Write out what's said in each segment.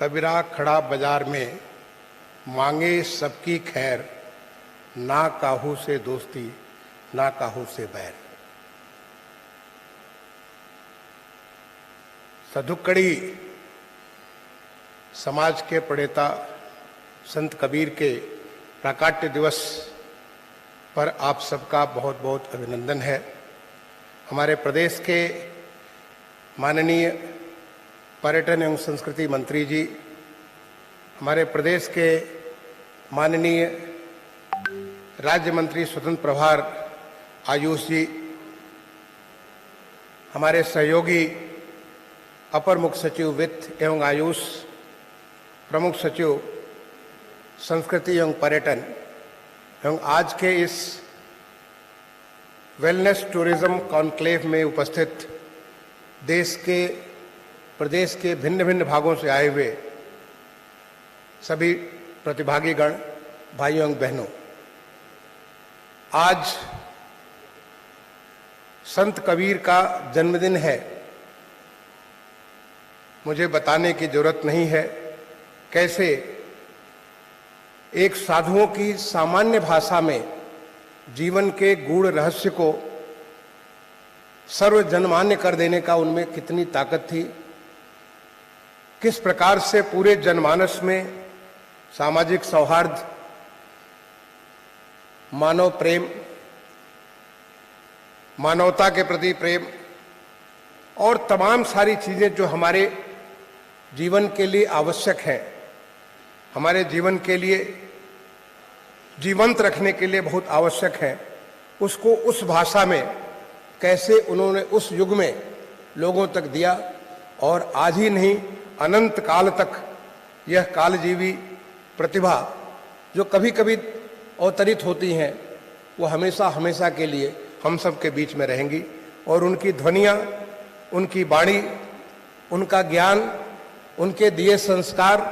कबीरा खड़ा बाजार में, मांगे सबकी खैर, ना काहू से दोस्ती ना काहू से बैर। सदुक्कड़ी समाज के प्रणेता संत कबीर के प्राकाट्य दिवस पर आप सबका बहुत बहुत अभिनंदन है। हमारे प्रदेश के माननीय पर्यटन एवं संस्कृति मंत्री जी, हमारे प्रदेश के माननीय राज्य मंत्री स्वतंत्र प्रभार आयुष जी, हमारे सहयोगी अपर मुख्य सचिव वित्त एवं आयुष, प्रमुख सचिव संस्कृति एवं पर्यटन एवं आज के इस वेलनेस टूरिज्म कॉन्क्लेव में उपस्थित देश के प्रदेश के भिन्न भिन्न भागों से आए हुए सभी प्रतिभागीगण, भाइयों एवं बहनों, आज संत कबीर का जन्मदिन है। मुझे बताने की जरूरत नहीं है कैसे एक साधुओं की सामान्य भाषा में जीवन के गूढ़ रहस्य को सर्वजनमान्य कर देने का उनमें कितनी ताकत थी, किस प्रकार से पूरे जनमानस में सामाजिक सौहार्द, मानव प्रेम, मानवता के प्रति प्रेम और तमाम सारी चीजें जो हमारे जीवन के लिए आवश्यक हैं, हमारे जीवन के लिए जीवंत रखने के लिए बहुत आवश्यक है, उसको उस भाषा में कैसे उन्होंने उस युग में लोगों तक दिया और आज ही नहीं अनंत काल तक यह कालजीवी प्रतिभा जो कभी कभी अवतरित होती हैं, वो हमेशा हमेशा के लिए हम सब के बीच में रहेंगी और उनकी ध्वनियाँ, उनकी वाणी, उनका ज्ञान, उनके दिए संस्कार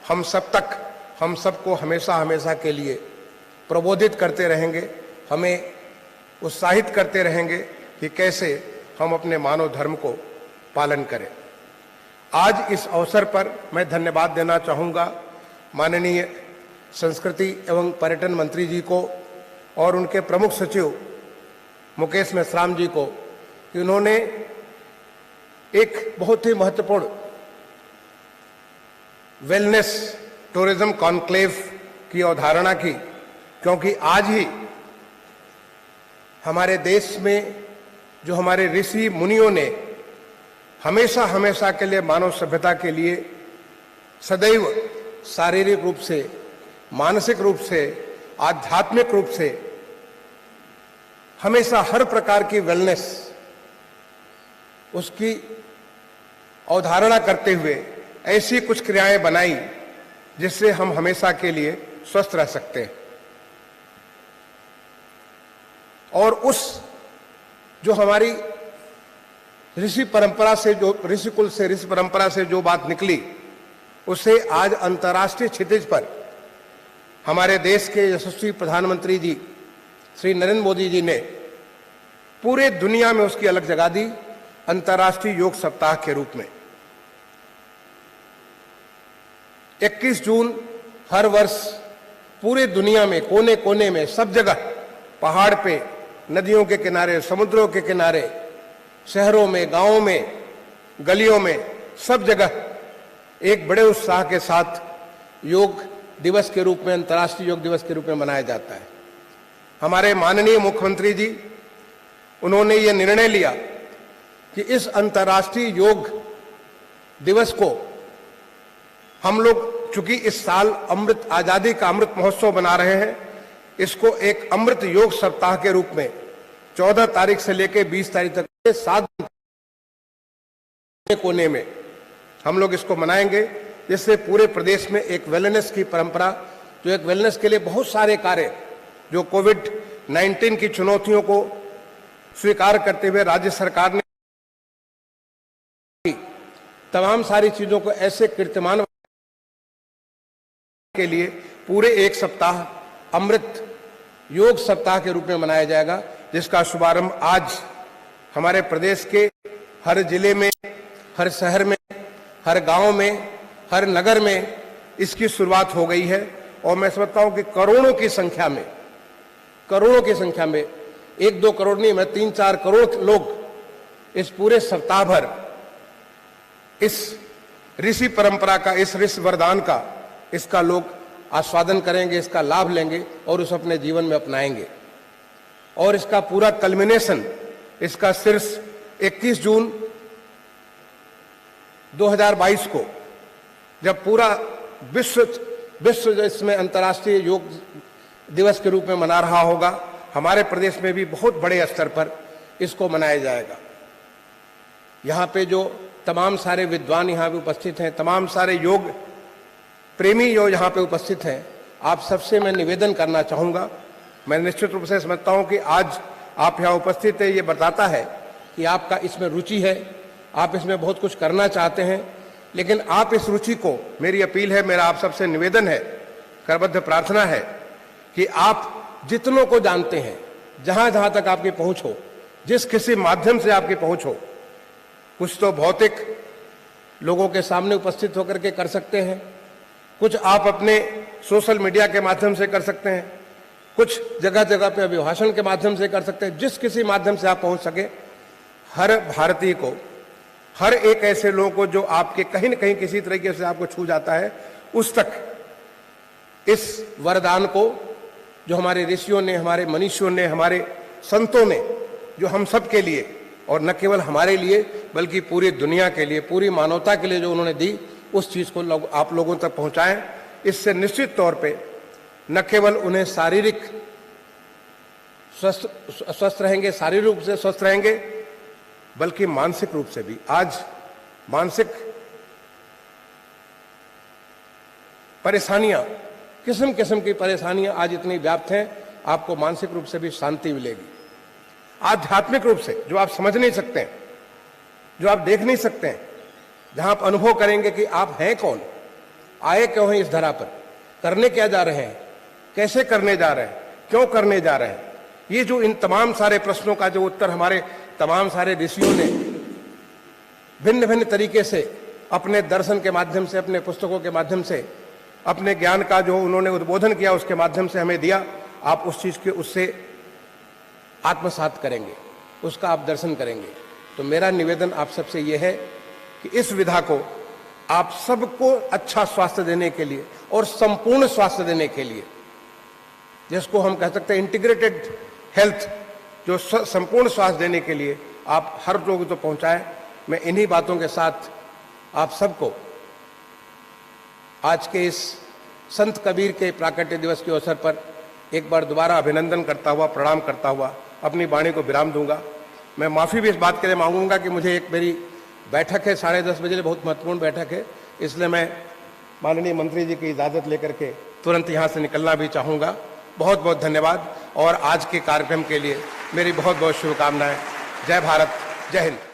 हम सब तक, हम सबको हमेशा हमेशा के लिए प्रबोधित करते रहेंगे, हमें उत्साहित करते रहेंगे कि कैसे हम अपने मानव धर्म को पालन करें। आज इस अवसर पर मैं धन्यवाद देना चाहूँगा माननीय संस्कृति एवं पर्यटन मंत्री जी को और उनके प्रमुख सचिव मुकेश मेश्राम जी को कि उन्होंने एक बहुत ही महत्वपूर्ण वेलनेस टूरिज्म कॉन्क्लेव की अवधारणा की, क्योंकि आज ही हमारे देश में जो हमारे ऋषि मुनियों ने हमेशा हमेशा के लिए मानव सभ्यता के लिए सदैव शारीरिक रूप से, मानसिक रूप से, आध्यात्मिक रूप से हमेशा हर प्रकार की वेलनेस उसकी अवधारणा करते हुए ऐसी कुछ क्रियाएं बनाई जिससे हम हमेशा के लिए स्वस्थ रह सकते हैं। और उस जो हमारी ऋषि परंपरा से, जो ऋषि कुल से, ऋषि परंपरा से जो बात निकली, उसे आज अंतर्राष्ट्रीय क्षितिज पर हमारे देश के यशस्वी प्रधानमंत्री जी श्री नरेंद्र मोदी जी ने पूरे दुनिया में उसकी अलग जगह दी अंतर्राष्ट्रीय योग सप्ताह के रूप में। 21 जून हर वर्ष पूरे दुनिया में कोने कोने में सब जगह, पहाड़ पे, नदियों के किनारे, समुद्रों के किनारे, शहरों में, गांवों में, गलियों में, सब जगह एक बड़े उत्साह के साथ योग दिवस के रूप में, अंतर्राष्ट्रीय योग दिवस के रूप में मनाया जाता है। हमारे माननीय मुख्यमंत्री जी, उन्होंने ये निर्णय लिया कि इस अंतर्राष्ट्रीय योग दिवस को हम लोग, चूंकि इस साल अमृत आजादी का अमृत महोत्सव बना रहे हैं, इसको एक अमृत योग सप्ताह के रूप में 14 तारीख से लेकर 20 तारीख तक 7 कोने में हम लोग इसको मनाएंगे, जिससे पूरे प्रदेश में एक वेलनेस की परंपरा, जो एक वेलनेस के लिए बहुत सारे कार्य जो कोविड-19 की चुनौतियों को स्वीकार करते हुए राज्य सरकार ने तमाम सारी चीजों को ऐसे कीर्तिमान के लिए पूरे एक सप्ताह अमृत योग सप्ताह के रूप में मनाया जाएगा, जिसका शुभारंभ आज हमारे प्रदेश के हर जिले में, हर शहर में, हर गांव में, हर नगर में इसकी शुरुआत हो गई है और मैं समझता हूं कि करोड़ों की संख्या में 1-2 करोड़ नहीं, मैं 3-4 करोड़ लोग इस पूरे सप्ताह भर इस ऋषि परंपरा का, इस ऋषि वरदान का, इसका लोग आस्वादन करेंगे, इसका लाभ लेंगे और उसे अपने जीवन में अपनाएंगे। और इसका पूरा कल्मिनेशन, इसका शीर्ष 21 जून 2022 को जब पूरा विश्व इसमें अंतर्राष्ट्रीय योग दिवस के रूप में मना रहा होगा, हमारे प्रदेश में भी बहुत बड़े स्तर पर इसको मनाया जाएगा। यहाँ पे जो तमाम सारे विद्वान यहाँ पे उपस्थित हैं, तमाम सारे योग प्रेमी जो यहाँ पे उपस्थित हैं, आप सबसे मैं निवेदन करना चाहूँगा। मैं निश्चित रूप से समझता हूँ कि आज आप यहाँ उपस्थित है, ये बताता है कि आपका इसमें रुचि है, आप इसमें बहुत कुछ करना चाहते हैं, लेकिन आप इस रुचि को, मेरी अपील है, मेरा आप सबसे निवेदन है, करबद्ध प्रार्थना है कि आप जितनों को जानते हैं, जहाँ जहाँ तक आपकी पहुँच हो, जिस किसी माध्यम से आपकी पहुँच हो, कुछ तो भौतिक लोगों के सामने उपस्थित होकर के कर सकते हैं, कुछ आप अपने सोशल मीडिया के माध्यम से कर सकते हैं, कुछ जगह जगह पे अभिभाषण के माध्यम से कर सकते हैं। जिस किसी माध्यम से आप पहुंच सके, हर भारतीय को, हर एक ऐसे लोगों को जो आपके कहीं न कहीं किसी तरीके से आपको छू जाता है, उस तक इस वरदान को जो हमारे ऋषियों ने, हमारे मनीषियों ने, हमारे संतों ने जो हम सब के लिए, और न केवल हमारे लिए बल्कि पूरी दुनिया के लिए, पूरी मानवता के लिए जो उन्होंने दी, उस चीज को आप लोगों तक पहुंचाएं। इससे निश्चित तौर पे न केवल उन्हें शारीरिक स्वस्थ रहेंगे, शारीरिक रूप से स्वस्थ रहेंगे, बल्कि मानसिक रूप से भी। आज मानसिक परेशानियां, किस्म किस्म की परेशानियां आज इतनी व्याप्त हैं, आपको मानसिक रूप से भी शांति मिलेगी। आध्यात्मिक रूप से जो आप समझ नहीं सकते हैं, जो आप देख नहीं सकते हैं, जहां आप अनुभव करेंगे कि आप हैं कौन, आए क्यों हैं इस धरा पर, करने क्या जा रहे हैं, कैसे करने जा रहे हैं, क्यों करने जा रहे हैं, ये जो इन तमाम सारे प्रश्नों का जो उत्तर हमारे तमाम सारे ऋषियों ने भिन्न भिन्न तरीके से अपने दर्शन के माध्यम से, अपने पुस्तकों के माध्यम से, अपने ज्ञान का जो उन्होंने उद्बोधन किया उसके माध्यम से हमें दिया, आप उस चीज के उससे आत्मसात करेंगे, उसका आप दर्शन करेंगे। तो मेरा निवेदन आप सबसे यह है कि इस विधा को आप सबको अच्छा स्वास्थ्य देने के लिए और संपूर्ण स्वास्थ्य देने के लिए, जिसको हम कह सकते हैं इंटीग्रेटेड हेल्थ, जो संपूर्ण स्वास्थ्य देने के लिए आप हर लोग तो पहुंचाएं। मैं इन्हीं बातों के साथ आप सबको आज के इस संत कबीर के प्राकट्य दिवस के अवसर पर एक बार दोबारा अभिनंदन करता हुआ, प्रणाम करता हुआ अपनी वाणी को विराम दूंगा। मैं माफ़ी भी इस बात के लिए मांगूंगा कि मुझे एक मेरी बैठक है 10:30 बजे, बहुत महत्वपूर्ण बैठक है, इसलिए मैं माननीय मंत्री जी की इजाज़त लेकर के तुरंत यहाँ से निकलना भी चाहूँगा। बहुत बहुत धन्यवाद और आज के कार्यक्रम के लिए मेरी बहुत बहुत शुभकामनाएं। जय भारत, जय हिंद।